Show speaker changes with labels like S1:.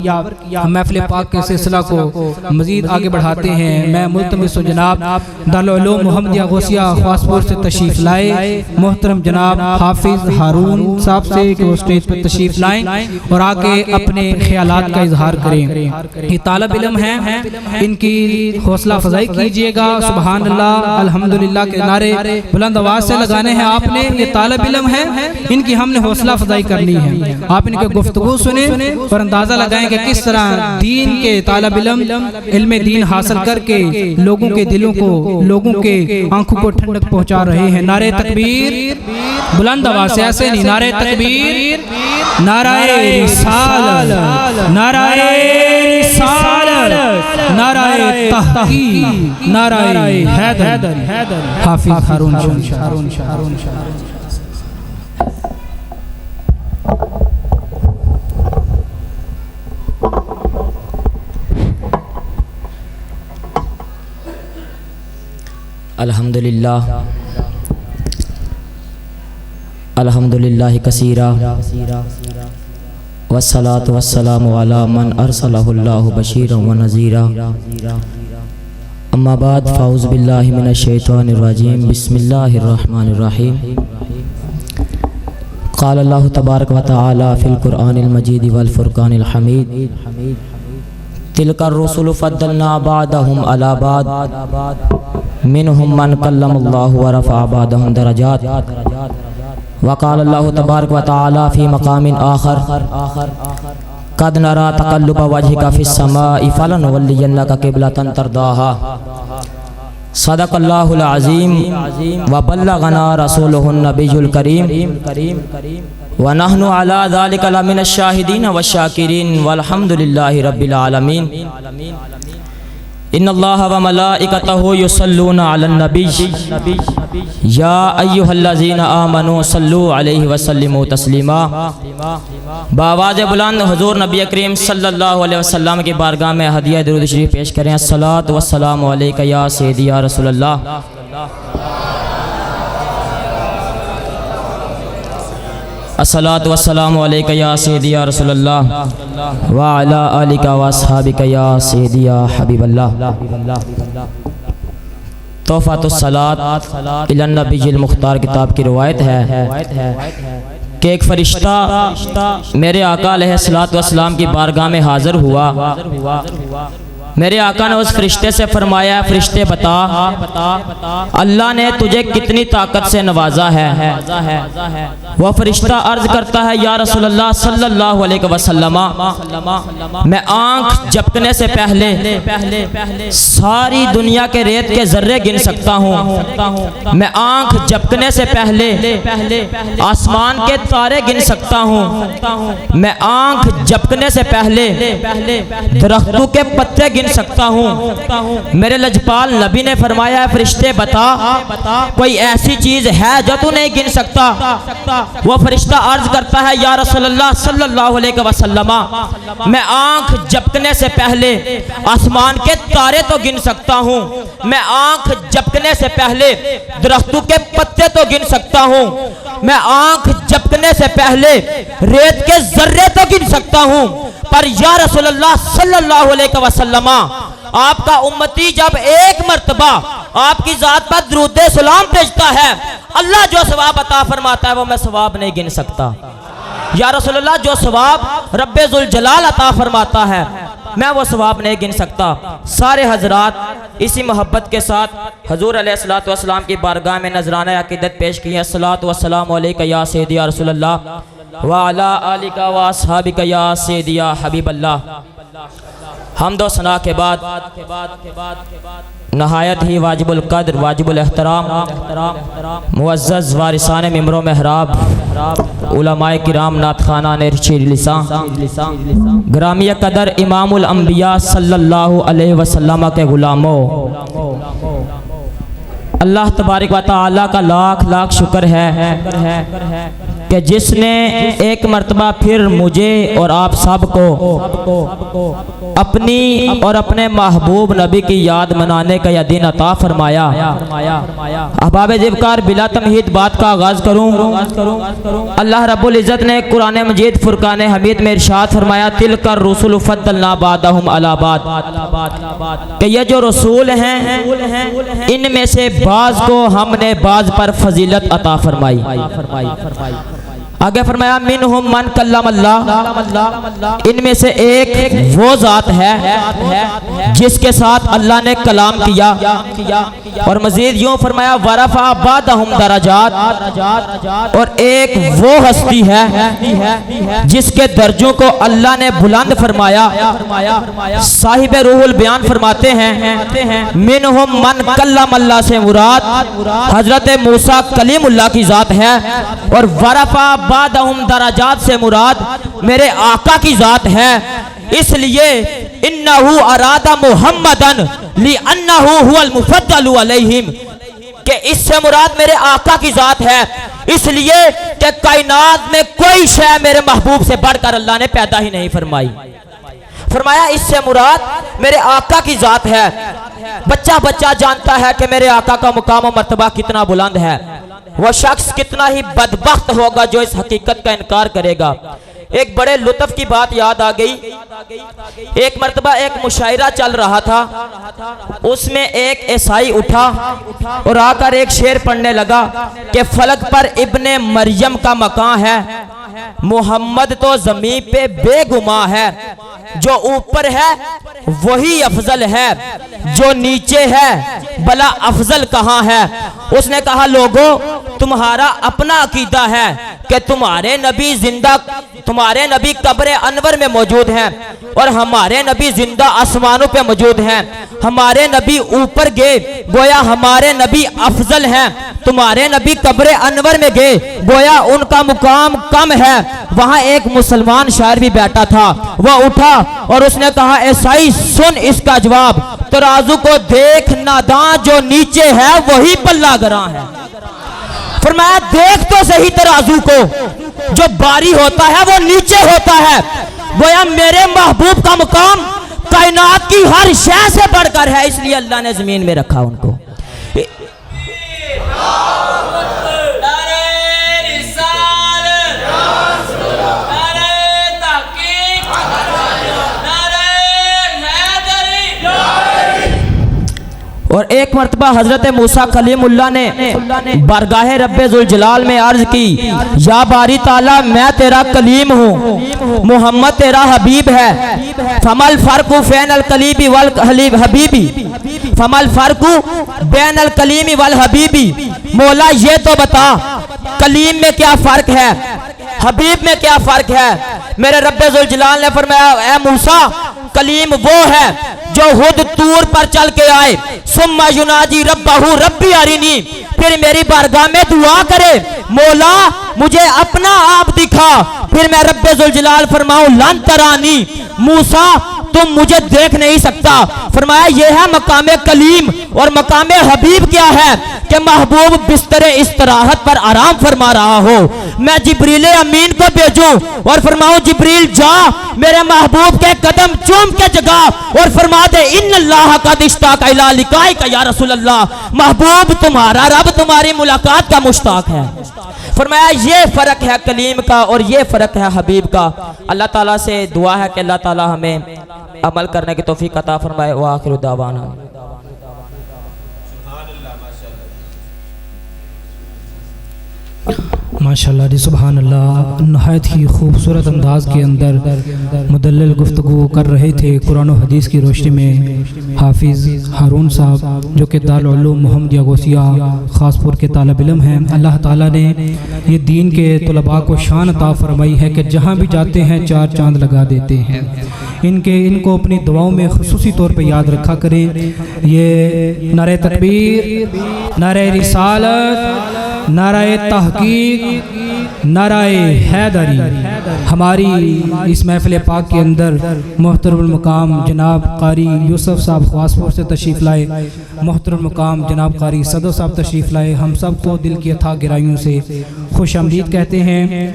S1: محفل پاک کے سلسلہ کو مزید آگے بڑھاتے ہیں۔ میں ملتمس و جناب دارالعلوم محمدیہ غوثیہ خواسپور سے تشریف لائے محترم جناب حافظ ہارون صاحب سے کہ وہ اسٹیج پر تشریف لائیں اور آگے اپنے خیالات کا اظہار کریں۔ یہ طالب علم ہیں، ان کی حوصلہ افزائی کیجئے گا۔ سبحان اللہ الحمدللہ کے نعرے بلند آواز سے لگانے ہیں آپ نے۔ یہ طالب علم ہیں، ان کی ہم نے حوصلہ افزائی کرنی ہے۔ آپ ان کے گفتگو سنیں اور اندازہ لگائیں کہ کس طرح دین کے طالب علم علم دین حاصل کر کے لوگوں کے دلوں کو، لوگوں کے آنکھوں کو ٹھنڈک پہنچا رہے ہیں۔ نعرہ تکبیر بلند آواز سے، ایسے نہیں، نعرہ تکبیر، نعرہ رسالت، نعرہ رسالت، نعرہ تحقیق، نعرہ حیدر۔ حافظ ہارون شاہ۔
S2: الحمدللہ الحمدللہ کثیرا والصلاة والسلام علی من ارسلہ اللہ بشیرا ونذیرا، اما بعد فاعوذ باللہ من الشیطان الرجیم، بسم اللہ الرحمن الرحیم۔ قال اللہ تبارک و تعالی فی القرآن المجید والفرقان الحمید، تلک الرسل فضلنا بعضهم علی بعض منهم من کلم اللہ ورفع بعضهم درجات، وقال اللہ تبارک و تعالی فی مقام آخر قد نرى تقلب وجهك في السماء فلنولینک قبلة ترضاها، صدق اللہ العظیم وبلغنا رسولہ النبی الکریم، ونحن على ذلك لمن الشاہدین والشاکرین والحمد للہ رب العالمین۔ ان اللہ وملائکتہ یصلون علی النبی یا ایہا الذین آمنوا صلوا علیہ وسلموا تسلیما۔ بآواز بلند حضور نبی کریم صلی اللہ علیہ وسلم کی بارگاہ میں ہدیہ درود شریف پیش کریں۔ الصلاۃ والسلام علیک یا سیدی یا رسول اللہ، الصلاۃ والسلام علیک یا سیدی یا رسول اللہ، وعلی آلک واصحابک یا سیدی یا حبیب اللہ۔ تحفۃ الصلاۃ الی النبی المختار کتاب کی روایت ہے کہ ایک فرشتہ میرے آقا علیہ الصلوۃ والسلام کی بارگاہ میں حاضر ہوا۔ میرے آقا نے اس فرشتے سے فرمایا، فرشتے بتا اللہ نے تجھے کتنی طاقت سے نوازا ہے؟ وہ فرشتہ عرض کرتا ہے یا رسول اللہ صلی اللہ علیہ وسلم، میں آنکھ جھپکنے سے پہلے ساری دنیا کے ریت کے ذرے گن سکتا ہوں، میں آنکھ جھپکنے سے پہلے آسمان کے تارے گن سکتا ہوں، میں آنکھ جھپکنے سے پہلے درختوں کے پتے گن سکتا ہوں۔ میرے لجپال نبی نے فرمایا فرشتے بتا کوئی ایسی چیز ہے جو تو نہیں گن سکتا؟ وہ فرشتہ عرض کرتا ہے یا رسول اللہ صلی اللہ علیہ وسلم، میں آنکھ جھپکنے سے پہلے آسمان کے تارے تو گن سکتا ہوں، میں آنکھ جھپکنے سے پہلے درختوں کے پتے تو گن سکتا ہوں، میں آنکھ جھپکنے سے پہلے ریت کے ذرے تو گن سکتا ہوں، پر یا رسول اللہ صلی اللہ علیہ وسلم آپ کا امتی جب ایک مرتبہ آپ کی ذات پر درود سلام بھیجتا ہے، اللہ جو ثواب عطا فرماتا ہے وہ میں ثواب نہیں گن سکتا۔ یا رسول اللہ جو ثواب رب ذوالجلال عطا فرماتا ہے میں وہ ثواب نہیں گن سکتا۔ سارے حضرات اسی محبت کے ساتھ حضور علیہ الصلوۃ والسلام کی بارگاہ میں نذرانہ عقیدت پیش کی ہے۔ الصلاۃ والسلام علیک یا سیدی یا رسول اللہ، وعلی آلک واصحابک یا سیدی یا حبیب اللہ۔ حمد و ثنا کے بعد نہایت ہی واجب القدر، واجب الاحترام، معزز وارثان ممبر و محراب، علماء کرام، نعت خوانان شیر لسان، گرامی قدر امام الانبیاء صلی اللہ علیہ وسلم کے غلاموں، اللہ تبارک و تعالی کا لاکھ لاکھ شکر ہے کہ جس نے ایک مرتبہ پھر مجھے اور آپ سب کو اپنی اور اپنے محبوب نبی کی یاد منانے کا یہ دن عطا فرمایا۔ احباب ذوقار بلا تمہید بات کا آغاز کروں۔ اللہ رب العزت نے قرآن مجید فرقان حمید میں ارشاد فرمایا تلک الرسل فضلنا بعضهم علی بعض، کہ یہ جو رسول ہیں ان میں سے بعض کو ہم نے بعض پر فضیلت عطا فرمائی۔ آگے فرمایا منہم من کلم اللہ، ان میں سے ایک وہ ذات ہے جس کے ساتھ اللہ نے کلام کیا، اور مزید یوں فرمایا ورفع بعضهم درجات، اور ایک وہ ہستی ہے جس کے درجوں کو اللہ نے بلند فرمایا۔ صاحب روح البیان فرماتے ہیں منہم من کلم اللہ سے مراد حضرت موسیٰ کلیم اللہ کی ذات ہے، اور ورفع بعضهم درجات سے مراد میرے آقا کی ذات ہے۔ اس لیے انہو اراد محمدن لئنہو هو المفضل علیہم، کہ اس سے مراد میرے آقا کی ذات ہے، اس لیے کہ کائنات میں کوئی شے میرے محبوب سے بڑھ کر اللہ نے پیدا ہی نہیں فرمائی۔ فرمایا اس سے مراد میرے آقا کی ذات ہے۔ بچہ جانتا ہے کہ میرے آقا کا مقام و مرتبہ کتنا بلند ہے، وہ شخص کتنا ہی بدبخت ہوگا جو اس حقیقت کا انکار کرے گا۔ ایک بڑے لطف کی بات یاد آ گئی، ایک مرتبہ ایک مشاعرہ چل رہا تھا، اس میں ایک عیسائی اٹھا اور آ کر ایک شعر پڑھنے لگا کہ فلک پر ابن مریم کا مکان ہے، محمد تو زمین پہ بے گماں ہے، جو اوپر ہے وہی افضل ہے، جو نیچے ہے بلا افضل کہاں ہے۔ اس نے کہا لوگوں تمہارا اپنا عقیدہ ہے کہ تمہارے نبی قبر انور میں موجود ہیں، اور ہمارے نبی زندہ آسمانوں پہ موجود ہیں، ہمارے نبی اوپر گئے گویا ہمارے نبی افضل ہیں، تمہارے نبی قبر انور میں گئے گویا ان کا مقام کم ہے۔ وہاں ایک مسلمان شاعر بھی بیٹھا تھا، وہ اٹھا اور اس نے کہا عیسائی سن اس کا جواب، ترازو کو دیکھ ناداں جو نیچے ہے وہی پلہ گراں ہے۔ فرمایا دیکھ تو صحیح ترازو کو، جو باری ہوتا ہے وہ نیچے ہوتا ہے، گویا میرے محبوب کا مقام کائنات کی ہر شے سے بڑھ کر ہے، اس لیے اللہ نے زمین میں رکھا ان کو۔ اور ایک مرتبہ حضرت موسیٰ کلیم اللہ نے بارگاہ رب ذوالجلال میں عرض کی یا باری تعالیٰ میں تیرا کلیم ہوں، محمد تیرا حبیب ہے، فمل فرق بین الکلیم والحبیبی، فمل فرق بین الکلیم والحبیبی، مولا یہ تو بتا کلیم میں کیا فرق ہے، حبیب میں کیا فرق ہے۔ میرے رب ذوالجلال نے فرمایا اے موسیٰ کلیم وہ ہے جو خود طور پر چل کے آئے، ثم یناجی ربہ ربی ارینی، پھر میری بارگاہ میں دعا کرے مولا مجھے اپنا آپ دکھا، پھر میں رب ذوالجلال فرماؤں لن ترانی، موسیٰ تم مجھے دیکھ نہیں سکتا۔ فرمایا یہ ہے مقام کلیم، اور مقام حبیب کیا ہے کہ محبوب بستر استراحت پر آرام فرما رہا ہو، میں جبریل امین کو بھیجوں اور فرماؤں جبریل جا میرے محبوب کے قدم چوم کے جگہ اور فرما دے ان اللہ قد اشتاق الی لقائک یا رسول اللہ، محبوب تمہارا رب تمہاری ملاقات کا مشتاق ہے۔ فرمایا یہ فرق ہے کلیم کا اور یہ فرق ہے حبیب کا۔ اللہ تعالیٰ سے دعا ہے کہ اللہ تعالیٰ ہمیں عمل کرنے کی توفیق عطا فرمائے۔ وآخر دعوانا
S1: ماشاءاللہ جی سبحان اللہ، نہایت ہی خوبصورت انداز کے اندر مدلل گفتگو کر رہے تھے قرآن و حدیث کی روشنی میں حافظ ہارون صاحب جو کہ دارالعلوم محمدیہ غوثیہ خاص پور کے طالب علم ہیں۔ اللہ تعالیٰ نے یہ دین کے طلباء کو شان عطا فرمائی ہے کہ جہاں بھی جاتے ہیں چار چاند لگا دیتے ہیں۔ ان کو اپنی دعاؤں میں خصوصی طور پہ یاد رکھا کریں۔ یہ نعرہ تکبیر، نعرہ رسالت، نعرہ تحقیق، نعرہ حیدری۔ ہماری اس محفل پاک کے اندر محترم المقام جناب قاری یوسف صاحب خواسپور سے تشریف لائے، محترم المقام جناب قاری صدر صاحب تشریف لائے۔ ہم سب کو دل کی اتھاہ گہرائیوں سے خوش آمدید کہتے ہیں۔